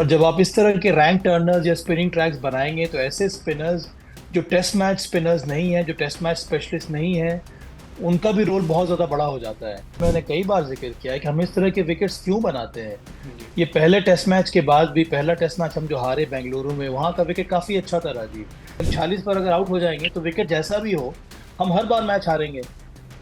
और जब आप इस तरह के रैंक टर्नर्स या स्पिनिंग ट्रैक्स बनाएंगे तो ऐसे स्पिनर्स जो टेस्ट मैच स्पिनर्स नहीं है, जो टेस्ट मैच स्पेशलिस्ट नहीं है, उनका भी रोल बहुत ज्यादा बड़ा हो जाता है। मैंने कई बार जिक्र किया है कि हम इस तरह के विकेट्स क्यों बनाते हैं। जी। ये पहले टेस्ट मैच के बाद भी, पहला टेस्ट मैच हम जो हारे बेंगलुरु में, वहां का विकेट काफी अच्छा था राजीव। हम 46 पर अगर आउट हो जाएंगे तो विकेट जैसा भी हो, हम हर बार मैच हारेंगे।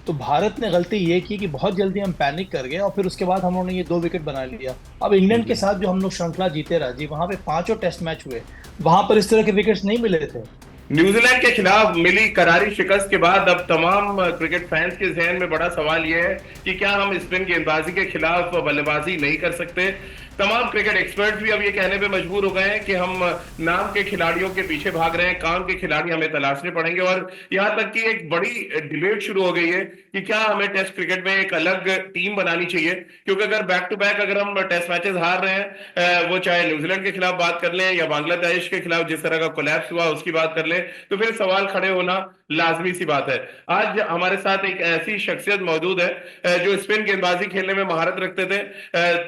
तो भारत ने गलती ये की कि बहुत जल्दी हम पैनिक कर गए और फिर उसके बाद हम लोगों ने ये 2 विकेट बना लिया। अब इंग्लैंड के जी। साथ जो हम लोग श्रृंखला जीते राजीव, वहां पे पांचों टेस्ट मैच हुए, वहां पर इस तरह के विकेट्स नहीं मिले थे। न्यूजीलैंड के खिलाफ मिली करारी शिकस्त के बाद अब तमाम क्रिकेट फैंस के जहन में बड़ा सवाल यह है कि क्या हम स्पिन गेंदबाजी के खिलाफ बल्लेबाजी नहीं कर सकते। तमाम क्रिकेट एक्सपर्ट्स भी अब ये कहने पे मजबूर हो गए हैं कि हम नाम के खिलाड़ियों के पीछे भाग रहे हैं, काम के खिलाड़ी हमें तलाशने पड़ेंगे। और यहां तक कि एक बड़ी डिबेट शुरू हो गई है कि क्या हमें टेस्ट क्रिकेट में एक अलग टीम बनानी चाहिए, क्योंकि अगर बैक टू बैक अगर हम टेस्ट मैचेस हार रहे हैं, वो चाहे न्यूजीलैंड के खिलाफ बात कर लें या बांग्लादेश के खिलाफ जिस तरह का कोलैप्स हुआ उसकी बात कर लें, तो फिर सवाल खड़े होना लाजमी सी बात है। आज हमारे साथ एक ऐसी शख्सियत मौजूद है जो स्पिन गेंदबाजी खेलने में महारत रखते थे।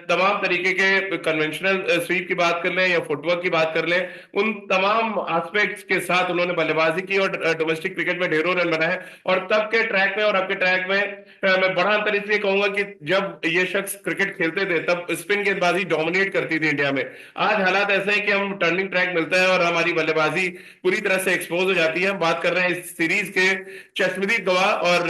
तमाम तरीके के कन्वेंशनल स्वीप की बात कर लें या फुटवर्क की बात कर लें, उन तमाम एस्पेक्ट्स के साथ उन्होंने बल्लेबाजी की और डोमेस्टिक क्रिकेट में ढेरों रन बनाए। और तब के ट्रैक में और अब के ट्रैक में मैं बड़ा अंतर इसलिए कहूंगा कि जब ये शख्स क्रिकेट खेलते थे तब स्पिन गेंदबाजी डोमिनेट करती थी इंडिया में। आज हालात ऐसे हैं कि हम टर्निंग ट्रैक मिलता है और हमारी बल्लेबाजी पूरी तरह से एक्सपोज हो जाती है। हम बात कर रहे हैं इस सीरीज के चश्मदीद गवाह और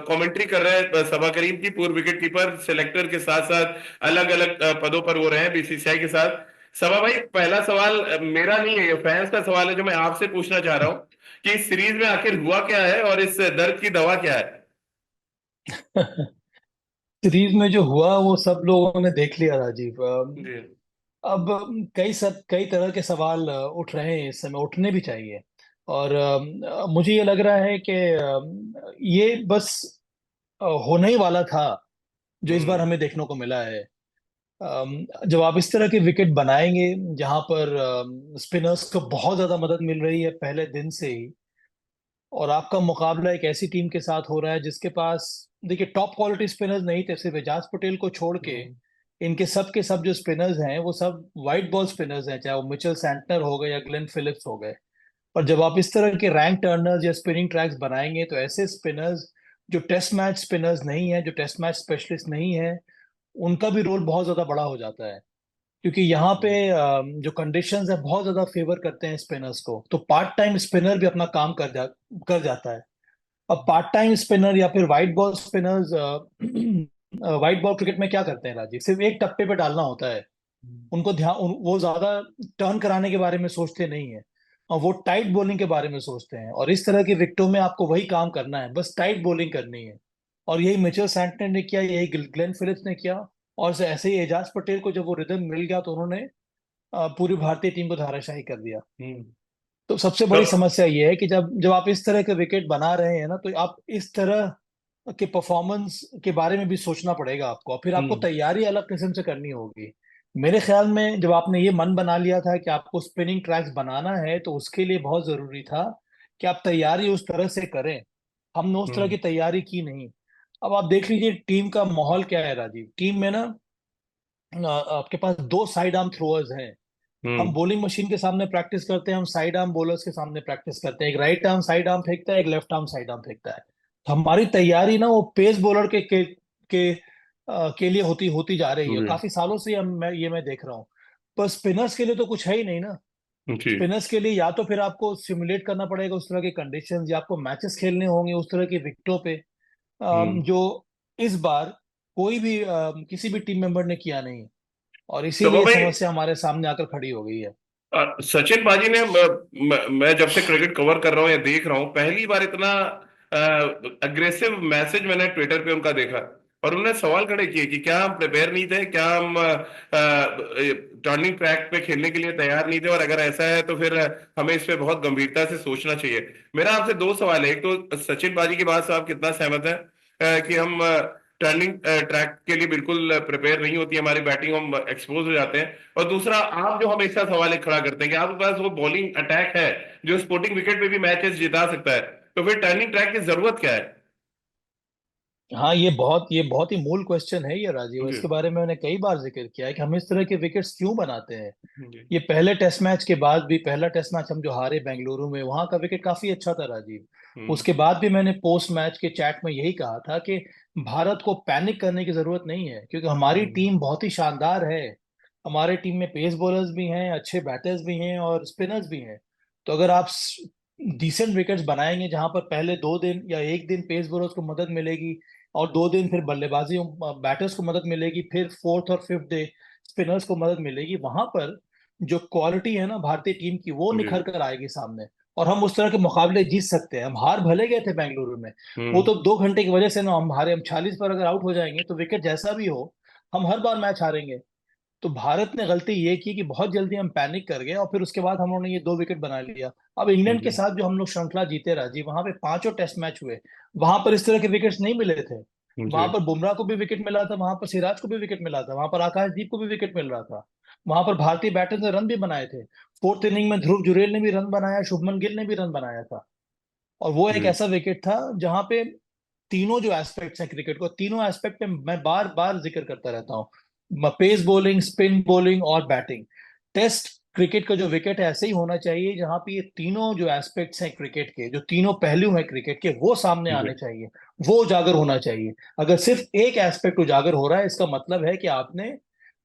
कमेंट्री कर रहे हैं सबा करीम की, पूर्व विकेट कीपर सेलेक्टर के साथ साथ अलग अलग पदों पर वो रहे हैं बीसीसीआई के साथ। सबा भाई, पहला सवाल मेरा नहीं है, ये फैंस का सवाल है जो मैं आपसे पूछना चाह रहा हूं कि इस सीरीज में आखिर हुआ क्या है और इस दर्द की दवा क्या है। सीरीज में जो हुआ वो सब लोगों ने देख लिया राजीव। जी। अब कई तरह के सवाल उठ रहे हैं, इस समय उठने भी चाहिए। और मुझे ये लग रहा है कि ये बस होने ही वाला था जो इस बार हम्म। हमें देखने को मिला है। जब आप इस तरह के विकेट बनाएंगे जहां पर स्पिनर्स को बहुत ज्यादा मदद मिल रही है पहले दिन से ही, और आपका मुकाबला एक ऐसी टीम के साथ हो रहा है जिसके पास, देखिए, टॉप क्वालिटी स्पिनर्स नहीं थे, सिर्फ एजाज पटेल को छोड़ के हम्म। इनके सब के सब जो स्पिनर्स हैं वो सब वाइट बॉल स्पिनर्स हैं, चाहे वो मिचेल सैंटनर हो गए या ग्लेन फिलिप्स हो गए। और जब आप इस तरह के रैंक टर्नर्स या स्पिनिंग ट्रैक्स बनाएंगे तो ऐसे स्पिनर्स जो टेस्ट मैच स्पिनर्स नहीं है, जो टेस्ट मैच स्पेशलिस्ट नहीं है, उनका भी रोल बहुत ज्यादा बड़ा हो जाता है। क्योंकि यहाँ पे जो कंडीशंस है बहुत ज्यादा फेवर करते हैं स्पिनर्स को, तो पार्ट टाइम स्पिनर भी अपना काम कर जाता है। अब पार्ट टाइम स्पिनर या फिर white ball spinners white ball cricket में क्या करते हैं राजीव, सिर्फ एक टप्पे पे डालना होता है। उनको वो ज्यादा टर्न कराने के बारे में सोचते नहीं है, और वो टाइट बॉलिंग के बारे में सोचते हैं। और इस तरह की विकेटों में आपको वही काम करना है, बस टाइट बॉलिंग करनी है। और यही मिचेल सैंटनर ने किया, यही ग्लेन फिलिप्स ने किया। और ऐसे ही एजाज पटेल को जब वो रिदम मिल गया तो उन्होंने पूरी भारतीय टीम को धाराशायी कर दिया। हम्म। तो सबसे तो बड़ी समस्या ये है कि जब जब आप इस तरह के विकेट बना रहे हैं ना, तो आप इस तरह के परफॉर्मेंस के बारे में भी सोचना पड़ेगा आपको, और फिर आपको हम्म। तैयारी अलग किस्म से करनी होगी। मेरे ख्याल में जब आपने ये मन बना लिया था कि आपको स्पिनिंग ट्रैक्स बनाना है, तो उसके लिए बहुत जरूरी था कि आप तैयारी उस तरह से करें। हमने उस तरह हम्म। की तैयारी की नहीं। अब आप देख लीजिए टीम का माहौल क्या है राजीव। टीम में ना आपके पास दो साइड आर्म थ्रोअर्स हैं। हम हम्म। बॉलिंग मशीन के सामने प्रैक्टिस करते हैं, हम साइड आर्म बॉलर्स के सामने प्रैक्टिस करते हैं। एक राइट आर्म साइड आर्म फेंकता है, एक लेफ्ट आर्म साइड आर्म फेंकता है। तो हमारी तैयारी ना वो पेस बॉलर के लिए होती होती जा रही है जी। काफी सालों से। मैं देख रहा हूँ। पर स्पिनर्स के लिए तो कुछ है ही नहीं ना। जी। स्पिनर्स के लिए या तो फिर आपको सिमुलेट करना पड़ेगा उस तरह के कंडीशंस, या आपको मैचेस खेलने होंगे उस तरह की विकेटों पे, हम्म। जो इस बार कोई भी किसी भी टीम मेंबर ने किया नहीं। और तो इसीलिए भाई, समस्या हमारे सामने आकर खड़ी हो गई है। सचिन बाजी ने मैं जब से क्रिकेट कवर कर रहा हूँ या देख रहा हूँ, पहली बार इतना अग्रेसिव मैसेज मैंने ट्विटर पे उनका देखा। और उन्होंने सवाल खड़े किए कि क्या हम प्रिपेयर नहीं थे, क्या हम टर्निंग ट्रैक पे खेलने के लिए तैयार नहीं थे, और अगर ऐसा है तो फिर हमें इस पे बहुत गंभीरता से सोचना चाहिए। मेरा आपसे दो सवाल है। एक तो सचिन बाजी की बात से आप कितना सहमत हैं कि हम टर्निंग ट्रैक के लिए बिल्कुल प्रिपेयर नहीं होती हमारी बैटिंग, हम एक्सपोज हो जाते हैं। और दूसरा, आप जो हमेशा सवाल एक खड़ा करते हैं कि आपके पास वो बॉलिंग अटैक है जो स्पोर्टिंग विकेट पे भी मैचेस जिता सकता है, तो फिर टर्निंग ट्रैक की जरूरत क्या है। हाँ, ये बहुत ही मूल क्वेश्चन है ये राजीव। जी इसके बारे में मैंने कई बार जिक्र किया है कि हम इस तरह के विकेट्स क्यों बनाते हैं। जी। ये पहले टेस्ट मैच के बाद भी, पहला टेस्ट मैच हम जो हारे बेंगलुरु में, वहां का विकेट काफी अच्छा था राजीव। हम्म उसके बाद भी मैंने पोस्ट मैच के चैट में यही कहा था कि भारत को पैनिक करने की जरूरत नहीं है, क्योंकि हमारी हम्म टीम बहुत ही शानदार है। हमारे टीम में पेस बॉलर्स भी हैं, अच्छे बैटर्स भी हैं और स्पिनर्स भी हैं। तो अगर आप डिसेंट विकेट्स बनाएंगे, जहां पर पहले 2 दिन या एक दिन पेस बॉलर्स को मदद मिलेगी और 2 दिन फिर बल्लेबाजी बैटर्स को मदद मिलेगी, फिर फोर्थ और फिफ्थ डे स्पिनर्स को मदद मिलेगी, वहां पर जो क्वालिटी है ना भारतीय टीम की, वो जी निखर कर आएगी सामने। और हम उस तरह के मुकाबले जीत सकते हैं। हम हार भले गए थे बेंगलुरु में, वो हम्म तो 2 घंटे की वजह से ना हम हारे। हम 40 पर अगर आउट हो जाएंगे तो विकेट जैसा भी हो, हम हर बार मैच हारेंगे। तो भारत ने गलती ये की कि बहुत जल्दी हम पैनिक कर गए और फिर उसके बाद हम लोगों ने ये 2 विकेट बना लिया। अब इंग्लैंड के जी साथ जो हम लोग श्रृंखला जीते राजीव, वहां पे पांचों टेस्ट मैच हुए, वहां पर इस तरह के विकेट्स नहीं मिले थे। वहां जी पर बुमराह को भी विकेट मिला था, वहां पर सिराज को भी विकेट मिला था, वहां पर आकाशदीप को भी विकेट मिल रहा था। वहां पर भारतीय बैटर्स ने रन भी बनाए थे। फोर्थ इनिंग में ध्रुव जुरेल ने भी रन बनाया, शुभमन गिल ने भी रन बनाया था। और वो एक जी ऐसा विकेट था जहां पे तीनों जो एस्पेक्ट्स हैं क्रिकेट को, तीनों एस्पेक्ट पे मैं बार बार जिक्र करता रहता हूँ। पेस बॉलिंग, स्पिन बॉलिंग और बैटिंग। टेस्ट क्रिकेट का जो विकेट है ऐसे ही होना चाहिए, जहां पे ये तीनों जो एस्पेक्ट्स हैं क्रिकेट के, जो तीनों पहलू हैं क्रिकेट के, वो सामने जी आने चाहिए। वो उजागर होना चाहिए। अगर सिर्फ एक एस्पेक्ट उजागर हो रहा है, इसका मतलब है कि आपने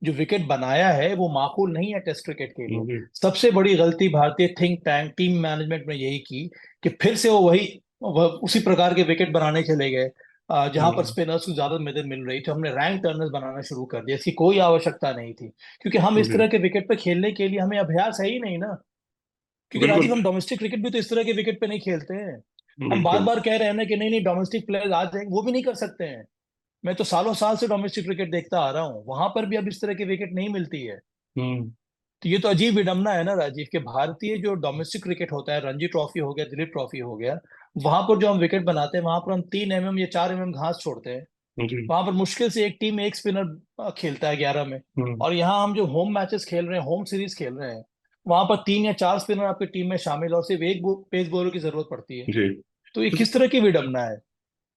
जो विकेट बनाया है वो माकूल नहीं है टेस्ट क्रिकेट के लिए। जी सबसे बड़ी गलती भारतीय थिंक टैंक टीम मैनेजमेंट में यही की कि फिर से वो उसी प्रकार के विकेट बनाने चले गए, जहां पर हम्म स्पिनर्स को ज्यादा मदद मिल रही थी। हमने रैंक टर्नर्स बनाना शुरू कर दिया, इसकी कोई आवश्यकता नहीं थी, क्योंकि हम इस जी तरह के विकेट पे खेलने के लिए हमें अभ्यास है ही नहीं ना। क्योंकि बिल्कुल राजीव, हम डोमेस्टिक क्रिकेट भी तो इस तरह के विकेट पे नहीं खेलते हैं। हम बार बिल्कुल। बार कह रहे हैं ना कि नहीं नहीं डोमेस्टिक प्लेयर्स आ जाएंगे, वो भी नहीं कर सकते हैं। मैं तो सालों साल से डोमेस्टिक क्रिकेट देखता आ रहा हूँ, वहां पर भी अब इस तरह की विकेट नहीं मिलती है। हम्म तो ये तो अजीब विडंबना है ना राजीव, के भारतीय जो डोमेस्टिक क्रिकेट होता है, रणजी ट्रॉफी हो गया, दिलीप ट्रॉफी हो गया, वहां पर जो हम विकेट बनाते हैं, वहां पर हम 3 mm या 4 mm घास छोड़ते हैं। जी वहां पर मुश्किल से एक टीम में एक स्पिनर खेलता है 11 में। हम्म और यहाँ हम जो होम मैचेस खेल रहे हैं, होम सीरीज खेल रहे हैं, वहां पर 3 या 4 स्पिनर आपकी टीम में शामिल और सिर्फ एक पेस बॉलर की जरूरत पड़ती है। जी। तो ये किस तरह की विडंबना है।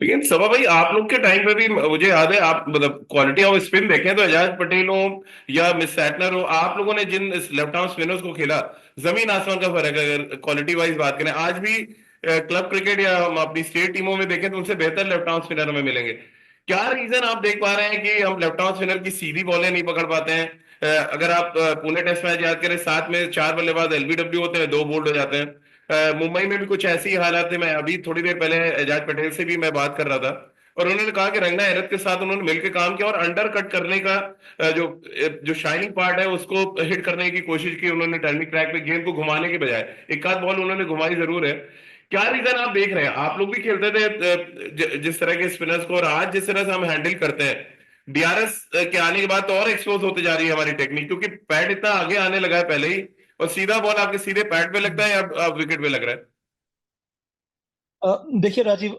लेकिन सभा भाई, आप लोग के टाइम पे भी मुझे याद है, आप मतलब क्वालिटी ऑफ स्पिन देखें तो एजाज पटेल हो या मिस सैटनर हो, आप लोगों ने जिन लेफ्ट आर्म स्पिनर्स को खेला, जमीन आसमान का फर्क है। अगर क्वालिटी वाइज बात करें, आज भी क्लब क्रिकेट या हम अपनी स्टेट टीमों में देखें तो उनसे बेहतर लेफ्ट आर्म स्पिनर हमें मिलेंगे। क्या रीजन आप देख पा रहे हैं कि हम लेफ्ट आर्म स्पिनर की सीधी बॉलें नहीं पकड़ पाते हैं? अगर आप पुणे टेस्ट मैच याद करें, 7 में 4 बल्लेबाज एलबीडब्ल्यू होते हैं, 2 बोल्ड हो जाते हैं। मुंबई में भी कुछ ऐसी ही हालात थे। मैं अभी थोड़ी देर पहले एजाज पटेल से भी मैं बात कर रहा था, और उन्होंने कहा कि रंगना हैरत के साथ उन्होंने मिलकर काम किया और अंडर कट करने का जो शाइनिंग पार्ट है उसको हिट करने की कोशिश की उन्होंने। टर्निंग ट्रैक पे गेंद को घुमाने के बजाय एक आध बॉल उन्होंने घुमाई जरूर है। क्या रीजन आप देख रहे हैं? आप लोग भी खेलते थे जिस तरह के स्पिनर्स को, और आज जिस तरह से हम हैंडल करते हैं, डीआरएस के आने के बाद तो और एक्सपोज होते जा रही है हमारी टेक्निक, क्योंकि पैड इतना आगे आने लगा है पहले ही, और सीधा बॉल आपके सीधे पैड पे लगता है या विकेट पे लग रहा है। देखिए राजीव,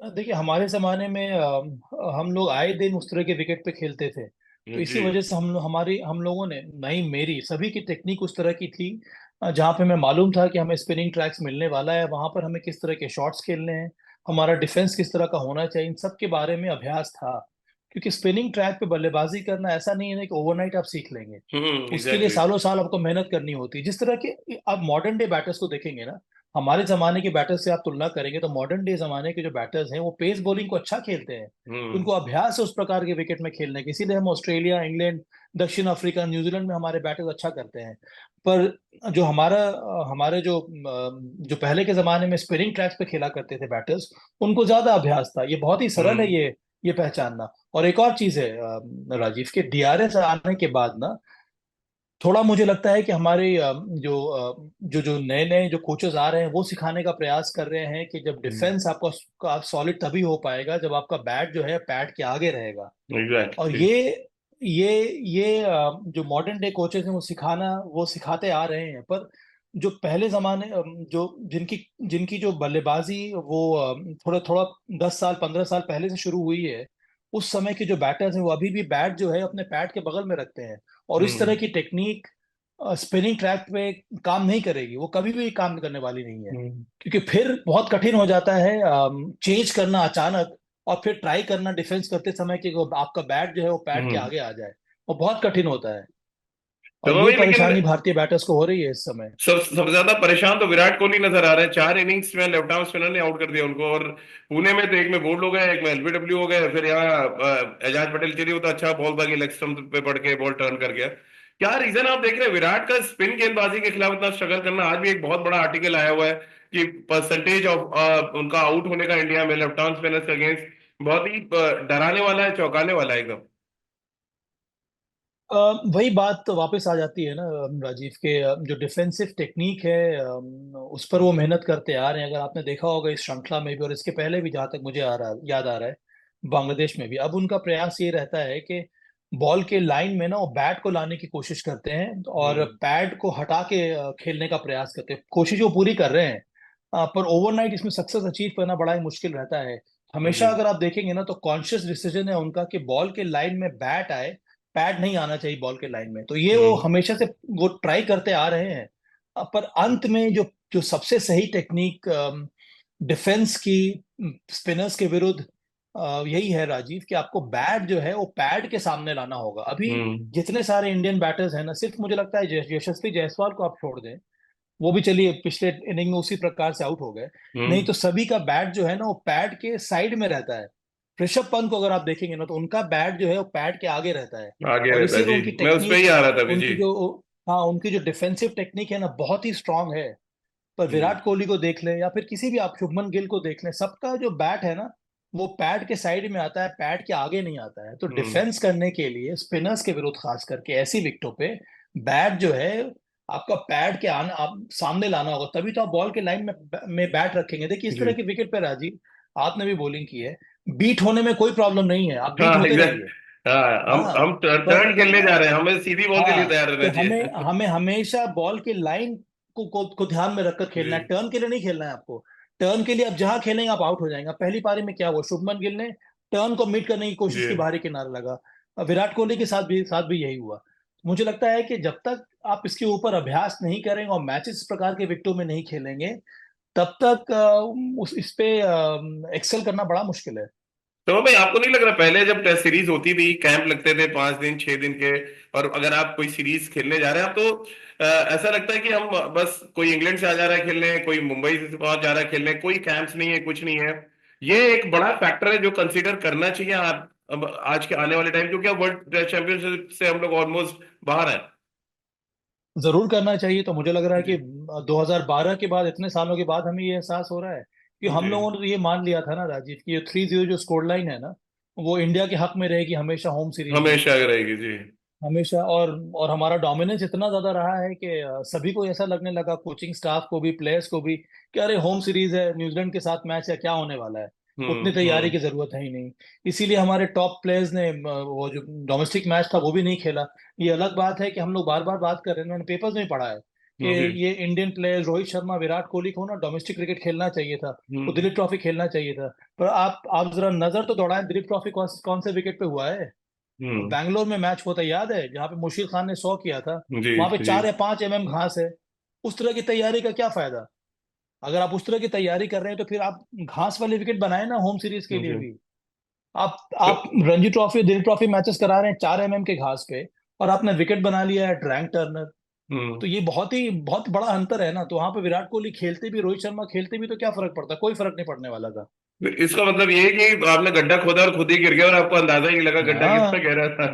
देखिए हमारे जमाने में हम लोग आए दिन उस तरह के विकेट पे खेलते थे। तो इसी जी वजह से हम लोगों ने, नहीं मेरी, सभी की टेक्निक उस तरह की थी। जहाँ पे हमें मालूम था कि हमें स्पिनिंग ट्रैक्स मिलने वाला है, वहां पर हमें किस तरह के शॉट्स खेलने हैं, हमारा डिफेंस किस तरह का होना चाहिए, इन सब के बारे में अभ्यास था। क्योंकि स्पिनिंग ट्रैक पे बल्लेबाजी करना ऐसा नहीं है ना कि ओवरनाइट आप सीख लेंगे। उसके लिए एग्जैक्टली। सालों साल आपको मेहनत करनी होती है। जिस तरह के आप मॉडर्न डे बैटर्स को देखेंगे ना, हमारे जमाने के बैटर्स से आप तुलना करेंगे, तो मॉडर्न डे जमाने के जो बैटर्स हैं वो पेस बॉलिंग को अच्छा खेलते हैं। हम्म उनको अभ्यास है उस प्रकार के विकेट में खेलने की, इसीलिए हम ऑस्ट्रेलिया, इंग्लैंड, दक्षिण अफ्रीका, न्यूजीलैंड में हमारे बैटर्स अच्छा करते हैं। पर जो हमारे जो पहले के जमाने में स्पिनिंग ट्रैक्स पे खेला करते थे बैटर्स, उनको ज्यादा अभ्यास था। ये बहुत ही सरल है हम्म ये पहचानना। और एक और चीज है राजीव, के डीआरएस आने के बाद ना, थोड़ा मुझे लगता है कि हमारे जो जो नए नए जो कोचेस आ रहे हैं, वो सिखाने का प्रयास कर रहे हैं कि जब डिफेंस आपका सॉलिड तभी हो पाएगा जब आपका बैट जो है पैड के आगे रहेगा। और एग्जैक्टली। ये जो मॉडर्न डे कोचेस हैं वो सिखाते आ रहे हैं। पर जो पहले जमाने जो जिनकी जिनकी जो बल्लेबाजी वो थोड़ा थोड़ा 10 साल 15 साल पहले से शुरू हुई है, उस समय के जो बैटर्स हैं वो अभी भी बैट जो है अपने पैड के बगल में रखते हैं। और इस तरह हम्म की टेक्निक स्पिनिंग ट्रैक पे काम नहीं करेगी, वो कभी भी काम करने वाली नहीं है। हम्म क्योंकि फिर बहुत कठिन हो जाता है चेंज करना अचानक, और फिर ट्राई करना डिफेंस करते समय कि आपका बैट जो है वो पैड के हम्म। आगे आ जाए, वो बहुत कठिन होता है। और तो ये भाई लेकिन परेशानी भारतीय बैटर्स को हो रही है इस समय। सबसे ज्यादा परेशान तो विराट कोहली नजर आ रहे हैं। 4 इनिंग्स में लेफ्ट आर्म स्पिनर ने आउट कर दिया उनको। और पुणे में तो एक में बोल्ड हो गए, एक में एलबीडब्ल्यू हो गए, फिर यहाँ एजाज पटेल चलिए, वो तो अच्छा बॉल था कि लेग स्टंप पे पड़ के बॉल टर्न कर गया। क्या रीजन आप देख रहे हैं विराट का स्पिन गेंदबाजी के खिलाफ इतना स्ट्रगल करना? आज भी एक बहुत बड़ा आर्टिकल आया हुआ है कि परसेंटेज ऑफ उनका आउट होने का इंडिया में लेफ्ट आर्म स्पिनर्स के अगेंस्ट बहुत ही डराने वाला है, चौंकाने वाला है एकदम। अ, वही बात तो वापस आ जाती है ना राजीव के, जो डिफेंसिव टेक्निक है उस पर वो मेहनत करते आ रहे हैं। अगर आपने देखा होगा इस श्रृंखला में भी और इसके पहले भी, जहां तक मुझे याद आ रहा है, बांग्लादेश में भी अब उनका प्रयास ये रहता है कि बॉल के लाइन में ना वो बैट को लाने की कोशिश करते हैं और हम्म। पैड को हटा के खेलने का प्रयास करते हैं। कोशिश वो पूरी कर रहे हैं, पर ओवरनाइट इसमें सक्सेस अचीव करना बड़ा ही मुश्किल रहता है। हमेशा जी। अगर आप देखेंगे ना तो कॉन्शियस डिसीजन है उनका कि बॉल के लाइन में बैट आए, पैड नहीं आना चाहिए बॉल के लाइन में। तो ये वो हम्म। हमेशा से वो ट्राई करते आ रहे हैं। पर अंत में जो जो सबसे सही टेक्निक डिफेंस की स्पिनर्स के विरुद्ध यही है राजीव, कि आपको बैट जो है वो पैड के सामने लाना होगा। अभी हम्म। जितने सारे इंडियन बैटर्स हैं ना, सिर्फ मुझे लगता है यशस्वी जायसवाल को आप छोड़ दें, वो भी चलिए पिछले इनिंग में उसी प्रकार से आउट हो गए, नहीं हम्म। तो सभी का बैट जो है ना वो पैड के साइड में रहता है। ऋषभ पंत को अगर आप देखेंगे ना तो उनका बैट जो है वो पैड के आगे रहता है। आगे और रहता है इसीलिए जी। उनकी मैं उस पे ही टेक्निक, आ रहा था अभी जी। उनकी जो, हाँ उनकी जो डिफेंसिव टेक्निक है ना बहुत ही स्ट्रांग है। पर हम्म। विराट कोहली को देख लें या फिर किसी भी, आप शुभमन गिल को देख लें, सबका जो बैट है ना वो पैड के साइड में आता है, पैड के आगे नहीं आता है। तो हम्म। डिफेंस करने के लिए स्पिनर्स के विरुद्ध खास करके ऐसी विकेटों पे बैट जो है आपका पैड के आना, आप सामने लाना होगा, तभी तो आप बॉल के लाइन में बैट रखेंगे। देखिए इस जी। तरह की विकेट पे राजीव, आपने भी बॉलिंग की है, बीट होने में कोई प्रॉब्लम नहीं है, आप बीट हाँ होते एग्जैक्ट। रहिए। हाँ, हाँ हम पर टर्न खेलने जा रहे हैं, हमें सीधी बॉल के लिए हाँ, तैयार तो रहना हमें चाहिए। हमें हमेशा बॉल के लाइन को ध्यान में रखकर खेलना है, जी। टर्न के लिए नहीं खेलना है आपको। टर्न के लिए आप जहां खेलेंगे आप आउट हो जाएंगे। पहली पारी में क्या हुआ, शुभमन गिल ने टर्न को मीट करने की कोशिश जी। की, बाहरी किनारे लगा। विराट कोहली के साथ भी यही हुआ। मुझे लगता है कि जब तक आप इसके ऊपर अभ्यास नहीं करेंगे और मैचेस इस प्रकार के विकेटों में नहीं खेलेंगे, तब तक उस इस पे एक्सेल करना बड़ा मुश्किल है। तो भाई आपको नहीं लग रहा पहले जब टेस्ट सीरीज होती थी, कैंप लगते थे 5 दिन 6 दिन के, और अगर आप कोई सीरीज खेलने जा रहे हैं आप तो ऐसा लगता है कि हम बस कोई इंग्लैंड से आ जा रहा है खेलने, कोई मुंबई से पहुंच जा रहा है खेलने, कोई कैंप्स नहीं है, कुछ नहीं है। ये एक बड़ा फैक्टर है जो कंसीडर करना चाहिए आप अब आज के आने वाले टाइम, क्योंकि अब वर्ल्ड चैंपियनशिप से हम लोग ऑलमोस्ट बाहर हैं। जरूर करना चाहिए। तो मुझे लग रहा है कि 2012 के बाद, इतने सालों के बाद हमें ये एहसास हो रहा है कि हम जी। लोगों ने तो ये मान लिया था ना राजीव कि ये 3-0 जो स्कोर लाइन है ना, वो इंडिया के हक में रहेगी हमेशा होम सीरीज में। हमेशा रहेगी जी। हमेशा। और हमारा डोमिनेंस इतना ज्यादा रहा है कि सभी को ऐसा लगने लगा, कोचिंग स्टाफ को भी, प्लेयर्स को भी, कि अरे होम सीरीज है, न्यूजीलैंड के साथ मैच है, क्या होने वाला है, उतनी तैयारी हम्म। की जरूरत है ही नहीं। इसीलिए हमारे टॉप प्लेयर्स ने वो जो डोमेस्टिक मैच था वो भी नहीं खेला। ये अलग बात है कि हम लोग बार बार बात कर रहे हैं, मैंने पेपर्स में पढ़ा है कि जी। ये इंडियन प्लेयर्स रोहित शर्मा, विराट कोहली को ना डोमेस्टिक क्रिकेट खेलना चाहिए था, वो हम्म। दिलीप ट्रॉफी खेलना चाहिए था। पर आप जरा नजर तो दौड़ाएं, दिलीप ट्रॉफी कौन से विकेट पे हुआ है। वो हम्म। बैंगलोर में मैच होता याद है, जहाँ पे मुशीर खान ने 100 किया था, जी। वहां पे जी। 4 या 5 घास है। उस तरह की तैयारी का क्या फायदा? अगर आप उस तरह की तैयारी कर रहे हैं तो फिर आप घास वाले विकेट बनाए ना होम सीरीज के लिए जी। भी। आप Ranji trophy, Dilip trophy matches करा रहे हैं 4 के घास पे, और आपने विकेट बना लिया है ड्रैंक टर्नर। हम्म। तो ये बहुत बड़ा अंतर है ना। तो वहां पे विराट कोहली खेलते भी, रोहित शर्मा खेलते भी, तो क्या फर्क पड़ता, कोई फर्क नहीं पड़ने वाला था। इसका मतलब ये है कि आपने गड्ढा खोदा और खुद ही गिर गया और आपको अंदाजा ही नहीं लगा गड्ढा किस पे हाँ। गहरा था।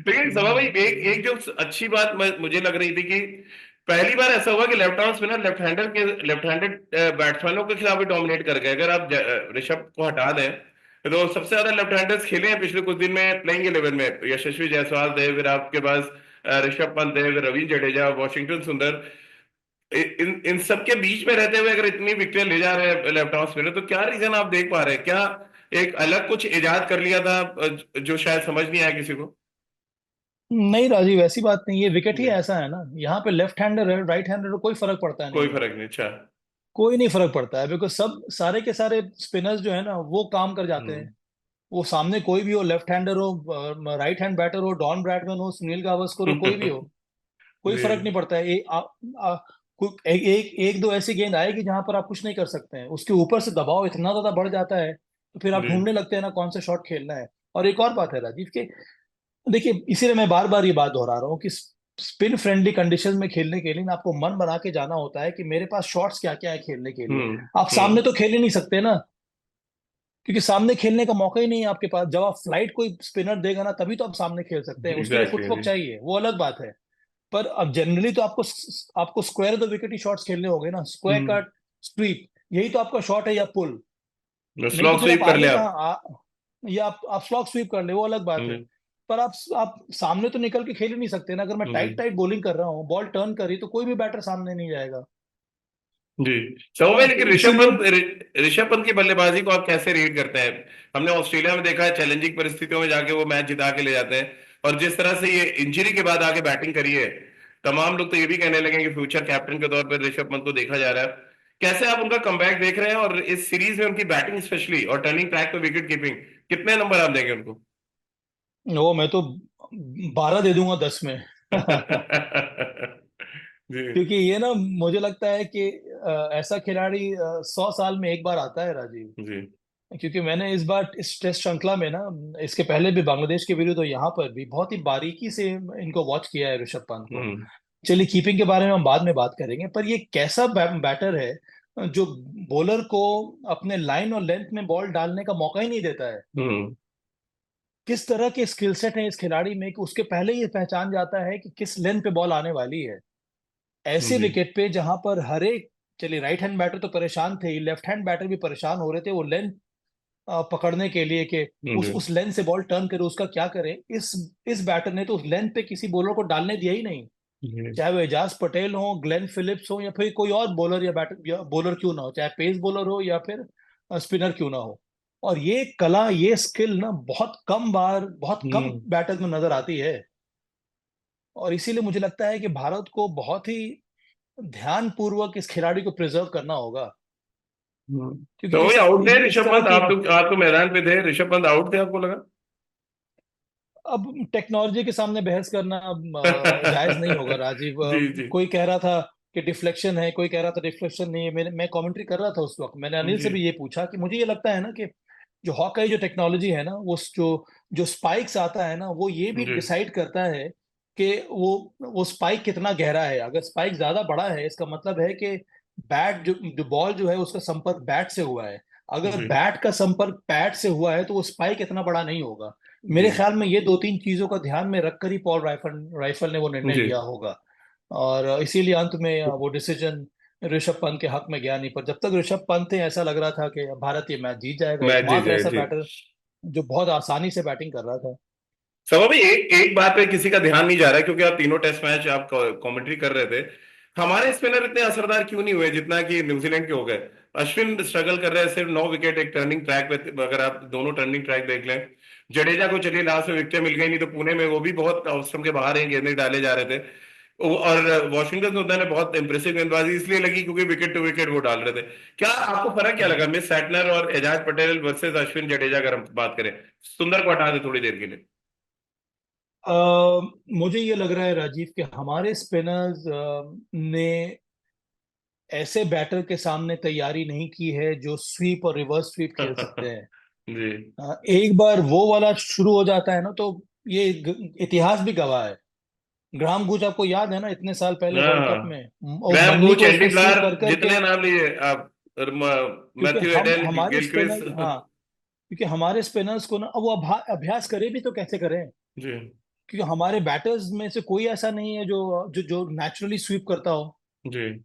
लेकिन सभा भाई, एक एक हम्म। जो अच्छी बात मुझे लग रही थी कि पहली बार ऐसा हुआ कि left arm spinner left handed बैट्समैनों के खिलाफ भी डोमिनेट कर गए। अगर आप ऋषभ को हटा दें तो सबसे ज्यादा लेफ्ट हैंडर्स खेले हैं पिछले कुछ दिन में प्लेइंग 11 में। यशस्वी जायसवाल थे, फिर आपके पास ऋषभ पंत है, फिर रविंद्र जडेजा, वॉशिंगटन सुंदर। इन इन सब के बीच में रहते हुए अगर इतनी विकेट ले जा रहे हैं लेफ्ट आर्म स्पिनर, तो क्या रीजन आप देख पा रहे हैं? क्या एक अलग कुछ इजाद कर लिया था जो शायद समझ नहीं आया किसी को? नहीं राजीव, ऐसी बात नहीं, ये विकेट ही जी। ऐसा है ना, यहाँ पे लेफ्ट हैंडर है राइट हैंडर है, कोई फर्क पड़ता कोई नहीं है। फर्क नहीं, अच्छा। कोई नहीं फर्क पड़ता है, बिकॉज सब सारे के सारे स्पिनर्स जो है ना वो काम कर जाते हम्म। हैं। वो सामने कोई भी हो, लेफ्ट हैंडर हो, राइट हैंड बैटर हो, डॉन ब्रैडमैन हो, सुनील गावस्कर हो, कोई भी हो, कोई फर्क जी। नहीं पड़ता है। एक दो ऐसी गेंद आएगी जहां पर आप कुछ नहीं कर सकते हैं, उसके ऊपर से दबाव इतना ज्यादा बढ़ जाता है तो फिर आप जी। ढूंढने लगते हैं ना कौन सा शॉट खेलना है। और एक और बात है राजीव के, देखिए इसीलिए मैं बार बार ये बात दोहरा रहा हूँ कि स्पिन फ्रेंडली कंडीशन में खेलने के लिए ना आपको मन बना के जाना होता है कि मेरे पास शॉट्स क्या क्या है खेलने के लिए। हम्म। आप सामने तो खेल ही नहीं सकते ना, क्योंकि सामने खेलने का मौका ही नहीं है आपके पास। जब आप फ्लाइट कोई स्पिनर देगा ना तभी तो आप सामने खेल सकते हैं, उसके लिए एग्जैक्टली फुटवर्क जी। चाहिए, वो अलग बात है। पर अब जनरली तो आपको आपको square the wicket he shots खेलने होंगे ना, स्क्वायर हम्म। कट, स्वीप, यही तो आपका शॉट है, या पुल। नहीं तो स्लॉग फिर आप स्वीप कर आगे ले आप। कहाँ या आप स्लॉग स्वीप कर ले, वो अलग बात है। जी। पर आप सामने तो निकल के खेल ही नहीं सकते ना। अगर मैं जी। टाइट टाइट बॉलिंग कर रहा हूँ, बॉल टर्न करी, तो कोई भी बैटर सामने नहीं जाएगा, जी। है चलो ना। भाई, तो लेकिन इसीलिए ऋषभ पंत की बल्लेबाजी को आप कैसे रेट करते हैं? हमने ऑस्ट्रेलिया में देखा है, चैलेंजिंग परिस्थितियों में जाके वो मैच जिता के ले जाते हैं। और जिस तरह से ये इंजरी के बाद आके बैटिंग करी है, तमाम लोग तो ये भी कहने लगे कि फ्यूचर कैप्टन के तौर पर ऋषभ पंत को देखा जा रहा है। कैसे आप उनका कमबैक देख रहे हैं, और इस सीरीज में उनकी बैटिंग स्पेशली और टर्निंग ट्रैक पे विकेट कीपिंग, कितने नंबर आप देंगे उनको? वो मैं तो 12 दे दूंगा 10 में। जी। क्योंकि ये ना, मुझे लगता है कि ऐसा खिलाड़ी 100 साल में एक बार आता है राजीव। जी। क्योंकि मैंने इस बार इस टेस्ट श्रृंखला में ना, इसके पहले भी बांग्लादेश के विरुद्ध और यहाँ पर भी बहुत ही बारीकी से इनको वॉच किया है ऋषभ पंत को। हम्म। चलिए कीपिंग के बारे में हम बाद में बात करेंगे, पर ये कैसा बैटर है जो बॉलर को अपने लाइन और लेंथ में बॉल डालने का मौका ही नहीं देता है। हम्म। किस तरह के स्किल सेट है इस खिलाड़ी में कि उसके पहले ये पहचान जाता है कि किस लेंथ पे बॉल आने वाली है। ऐसे जी। विकेट पे जहां पर हर एक, चलिए राइट हैंड बैटर तो परेशान थे ही, लेफ्ट हैंड बैटर भी परेशान हो रहे थे वो लेंथ पकड़ने के लिए कि जी। उस लेंथ से बॉल टर्न करे, उसका क्या करे। इस बैटर ने तो उस लेंथ पे किसी बॉलर को डालने दिया ही नहीं। जी। चाहे वो एजाज पटेल हो, ग्लेन फिलिप्स हो, या फिर कोई और बॉलर या बैटर या बॉलर क्यों ना हो, चाहे पेस बॉलर हो या फिर स्पिनर क्यों ना हो। और ये कला, ये स्किल ना बहुत कम बार, बहुत कम हम्म। बैटर्स में नजर आती है। और इसीलिए मुझे लगता है कि भारत को बहुत ही ध्यान पूर्वक इस खिलाड़ी को प्रिजर्व करना होगा। क्योंकि तो वही आउट थे इस ऋषभ तरह पंत, की, आप तो मैदान पे थे, ऋषभ पंत आउट थे आपको लगा? अब टेक्नोलॉजी के सामने बहस करना अब जायज नहीं होगा राजीव। जी। जी। कोई कह रहा था कि डिफ्लेक्शन है, कोई कह रहा था डिफ्लेक्शन नहीं है। मैं कमेंट्री कर रहा था उस वक्त, मैंने अनिल जी। से भी ये पूछा कि मुझे ये लगता है ना कि जो हॉकाई जो टेक्नोलॉजी है ना, वो जो जो स्पाइक्स आता है ना, वो ये भी जी। डिसाइड करता है कि वो स्पाइक कितना गहरा है। अगर स्पाइक ज्यादा बड़ा है, इसका मतलब है कि बैट जो जो बॉल जो है उसका संपर्क बैट से हुआ है। अगर जी। बैट का संपर्क पैड से हुआ है तो वो स्पाइक इतना बड़ा नहीं होगा। जी। मेरे ख्याल में ये दो तीन चीजों का ध्यान में रखकर ही पॉल राइफल राइफल ने वो निर्णय जी। लिया होगा। और इसीलिए अंत में वो डिसीजन ऋषभ पंत के हक में गया नहीं। पर जब तक ऋषभ पंत थे, ऐसा लग रहा था कि भारत ये मैच जीत जाएगा। मैच जीत एकमात्र जाए ऐसा जी। बैटर जो बहुत आसानी से बैटिंग कर रहा था। समा भाई, एक एक बात पे किसी का ध्यान नहीं जा रहा है, क्योंकि आप तीनों टेस्ट मैच आप कमेंट्री कर रहे थे। हमारे स्पिनर इतने असरदार क्यों नहीं हुए जितना कि न्यूजीलैंड के हो गए? अश्विन स्ट्रगल कर रहे हैं, सिर्फ 9 विकेट एक टर्निंग ट्रैक पे। अगर आप दोनों टर्निंग ट्रैक देख लें, जडेजा को चलिए लास्ट में विकेट मिल गई, नहीं तो पुणे में वो भी बहुत अवसर के बाहर हैं, गेंदें डाले जा रहे थे। और वॉशिंगटन सुंदर ने बहुत इंप्रेसिव गेंदबाजी इसलिए लगी क्योंकि विकेट टू विकेट वो डाल रहे थे। क्या आपको फर्क क्या लगा मिस सैटनर और एजाज पटेल वर्सेस अश्विन जडेजा, अगर हम बात करें? सुंदर को हटा दे थोड़ी देर के लिए। मुझे ये लग रहा है राजीव कि हमारे स्पिनर्स ने ऐसे बैटर के सामने तैयारी नहीं की है जो स्वीप और रिवर्स स्वीप खेल सकते हैं। जी। एक बार वो वाला शुरू हो जाता है ना, तो ये इतिहास भी गवाह है। ग्राहम गुज आपको याद है ना, इतने साल पहले वर्ल्ड कप हाँ। में और ग्रैम मन्नी बूच, को एंडी उसने स्वीप क्लार्क, कर करके। जितने नाम लिए आप, और क्योंकि मैथ्यू हम एडन, हमारे स्पिनर, गिलक्रिस्ट। हाँ, क्योंकि हमारे स्पिनर्स को ना, अब वो अभ्यास करे भी तो कैसे करें। जी। क्योंकि हमारे बैटर्स में से कोई ऐसा नहीं है जो जो जो नेचुरली स्वीप करता हो। जी।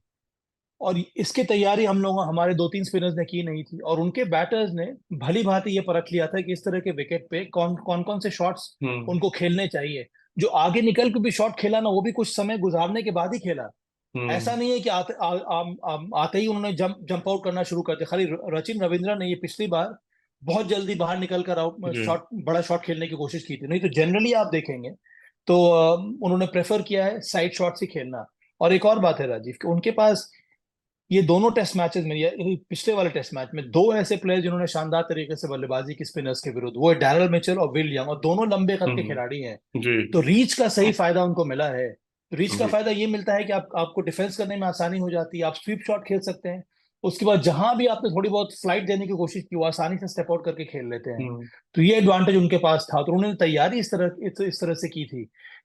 और इसकी तैयारी हम लोग, हमारे दो तीन स्पिनर्स ने की नहीं थी, और उनके बैटर्स ने भली भांति ये परख लिया था कि इस तरह के विकेट पे कौन कौन कौन से शॉट्स हम्म। उनको खेलने चाहिए। जो आगे निकल के भी शॉट खेला ना, वो भी कुछ समय गुजारने के बाद ही खेला। ऐसा हम्म। नहीं है कि आते ही उन्होंने जंप आउट करना शुरू कर दिया। खाली रचिन रविंद्रा ने ये पिछली बार बहुत जल्दी बाहर निकल कर आउट जी। शॉट, बड़ा शॉट खेलने की कोशिश की थी। नहीं तो जनरली आप देखेंगे तो उन्होंने प्रेफर किया है साइड शॉट्स ही खेलना। और एक और बात है राजीव कि उनके पास ये दोनों टेस्ट मैचेस में, या पिछले वाले टेस्ट मैच में, दो ऐसे प्लेयर जिन्होंने शानदार तरीके से बल्लेबाजी की स्पिनर्स के विरुद्ध, वो है डैरल मिचेल और विल यंग, और दोनों लंबे कद के खिलाड़ी हैं। जी। तो रीच का सही फायदा उनको मिला है। रीच का जी। फायदा ये मिलता है कि आपको डिफेंस करने में आसानी हो जाती है, आप स्वीप शॉट खेल सकते हैं। उसके बाद जहां भी आपने थोड़ी बहुत फ्लाइट देने की कोशिश की वो आसानी से स्टेप आउट करके खेल लेते हैं। हम्म। तो ये एडवांटेज उनके पास था, तो उन्होंने तैयारी इस तरह से की थी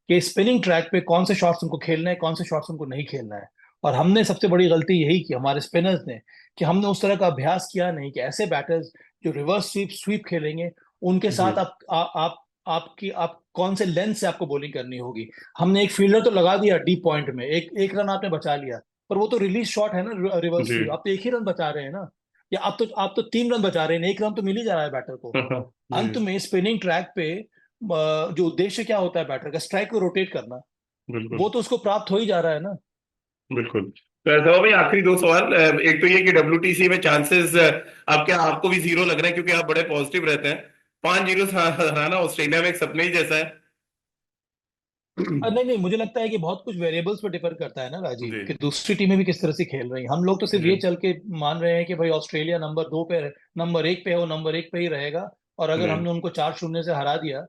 कि स्पिनिंग ट्रैक पे कौन से शॉट्स उनको खेलना है, कौन से शॉट्स उनको नहीं खेलना है। और हमने सबसे बड़ी गलती यही की हमारे स्पिनर्स ने, कि हमने उस तरह का अभ्यास किया नहीं कि ऐसे बैटर्स जो रिवर्स स्वीप स्वीप खेलेंगे उनके जी। साथ आप कौन से लेंथ से आपको बॉलिंग करनी होगी। हमने एक फील्डर तो लगा दिया डीप पॉइंट में, एक एक रन आपने बचा लिया, पर वो तो रिलीज शॉट है ना, रिवर्स जी। स्वीप, आप तो एक ही रन बचा रहे हैं ना। या आप तो 3 रन बचा रहे हैं, एक रन तो मिल ही जा रहा है बैटर को। अंत जी। में स्पिनिंग ट्रैक पे जो उद्देश्य क्या होता है बैटर का, स्ट्राइक को रोटेट करना, बिल्कुल। वो तो उसको प्राप्त हो ही जा रहा है ना। बिल्कुल। तो ऐसा हो भाई, आखिरी दो सवाल। एक तो ये कि WTC में चांसेस आप क्या, आपको भी जीरो लग रहे हैं क्योंकि आप बड़े पॉजिटिव रहते हैं? 5-0 हराना ऑस्ट्रेलिया में एक सपने ही जैसा है। नहीं नहीं, मुझे लगता है कि बहुत कुछ वेरिएबल्स पर डिपेंड करता है ना राजीव, जी। कि दूसरी टीमें भी किस तरह से खेल रही हैं। हम लोग तो सिर्फ जी। ये चल के मान रहे हैं कि भाई ऑस्ट्रेलिया नंबर 2 पे, नंबर 1 पे है, वो नंबर 1 पे ही रहेगा। और अगर जी। हमने उनको 4-0 से हरा दिया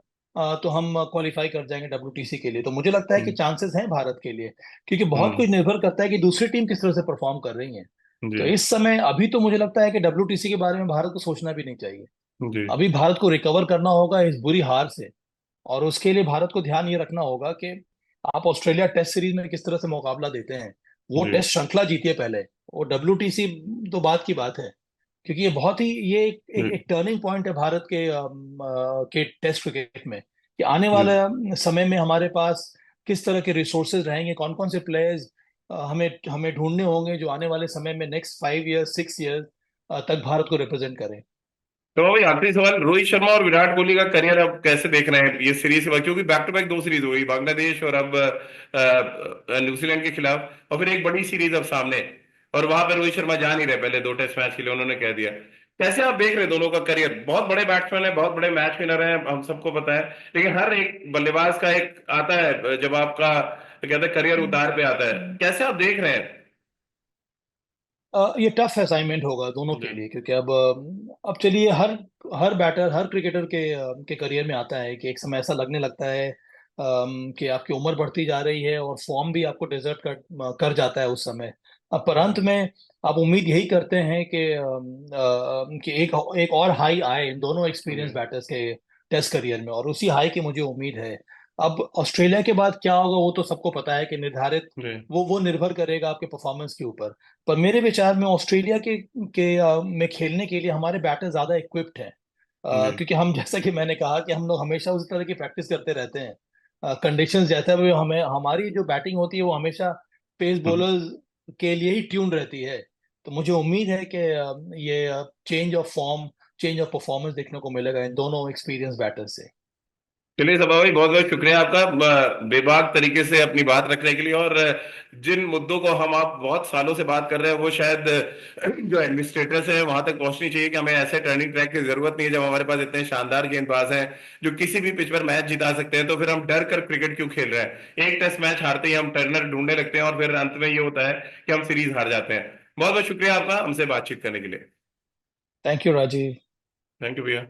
तो हम क्वालिफाई कर जाएंगे WTC के लिए। तो मुझे लगता है कि हम्म। चांसेस हैं भारत के लिए, क्योंकि बहुत हम्म। कुछ निर्भर करता है कि दूसरी टीम किस तरह से परफॉर्म कर रही है। जी। तो इस समय अभी तो मुझे लगता है कि WTC के बारे में भारत को सोचना भी नहीं चाहिए। जी। अभी भारत को रिकवर करना होगा इस बुरी हार से। और उसके लिए भारत को ध्यान ये रखना होगा कि आप ऑस्ट्रेलिया टेस्ट सीरीज में किस तरह से मुकाबला देते हैं। वो जी। टेस्ट श्रृंखला जीतिए पहले, वो WTC तो बात की बात है। क्योंकि ये बहुत ही ये जी। एक टर्निंग पॉइंट है भारत के टेस्ट क्रिकेट में, कि आने जी। वाले समय में हमारे पास किस तरह के रिसोर्सेज रहेंगे, कौन कौन से प्लेयर्स हमें हमें ढूंढने होंगे जो आने वाले समय में नेक्स्ट 5 ईयर्स 6 ईयर्स तक भारत को रिप्रेजेंट करें। तो भाई आखिरी सवाल, रोहित शर्मा और विराट कोहली का करियर अब कैसे देख रहे हैं ये सीरीज के बाद? क्योंकि बैक टू बैक दो सीरीज हुई, बांग्लादेश और अब न्यूजीलैंड के खिलाफ, और फिर एक बड़ी सीरीज अब सामने। और वहां पे रोहित शर्मा जा नहीं रहे, पहले दो टेस्ट मैच के लिए उन्होंने कह दिया। कैसे आप देख रहे हैं दोनों का करियर? बहुत बड़े बैट्समैन है, बहुत बड़े मैच विनर हैं, हम सबको पता है। लेकिन हर एक बल्लेबाज का एक आता है जब आपका कहते हैं करियर उतार पे आता है। कैसे आप देख रहे हैं? ये टफ असाइनमेंट होगा दोनों जी। के लिए, क्योंकि अब चलिए, हर हर बैटर हर क्रिकेटर के करियर में आता है कि एक समय ऐसा लगने लगता है कि आपकी उम्र बढ़ती जा रही है और फॉर्म भी आपको डिजर्ट कर जाता है उस समय। अब पर अंत में आप उम्मीद यही करते हैं कि एक और हाई आए इन दोनों एक्सपीरियंस जी। बैटर्स के टेस्ट करियर में, और उसी हाई की मुझे उम्मीद है। अब ऑस्ट्रेलिया के बाद क्या होगा वो तो सबको पता है कि निर्धारित, जी। वो निर्भर करेगा आपके परफॉर्मेंस के ऊपर। पर मेरे विचार में ऑस्ट्रेलिया में खेलने के लिए हमारे बैटर ज्यादा इक्विप्ड हैं। जी। क्योंकि हम जैसा कि मैंने कहा कि हम लोग हमेशा उस तरह की प्रैक्टिस करते रहते हैं। कंडीशंस जैसा भी हमें, हमारी जो बैटिंग होती है वो हमेशा पेस हम्म। बॉलर्स के लिए ही ट्यून रहती है। तो मुझे उम्मीद है कि ये change of form, change of performance देखने को मिलेगा इन दोनों एक्सपीरियंस बैटर से। चलिए सभा भाई, बहुत बहुत शुक्रिया आपका बेबाक तरीके से अपनी बात रखने के लिए। और जिन मुद्दों को हम आप बहुत सालों से बात कर रहे हैं वो शायद जो एडमिनिस्ट्रेटर्स हैं वहां तक पहुंचनी चाहिए, कि हमें ऐसे टर्निंग ट्रैक की जरूरत नहीं है। जब हमारे पास इतने शानदार गेंदबाज हैं जो किसी भी पिच पर मैच जिता सकते हैं, तो फिर हम डर कर क्रिकेट क्यों खेल रहे हैं? एक टेस्ट मैच हारते ही हम टर्नर ढूंढने लगते हैं और फिर अंत में ये होता है कि हम सीरीज हार जाते हैं। बहुत बहुत शुक्रिया आपका हमसे बातचीत करने के लिए। Thank you Rajiv. Thank you भैया।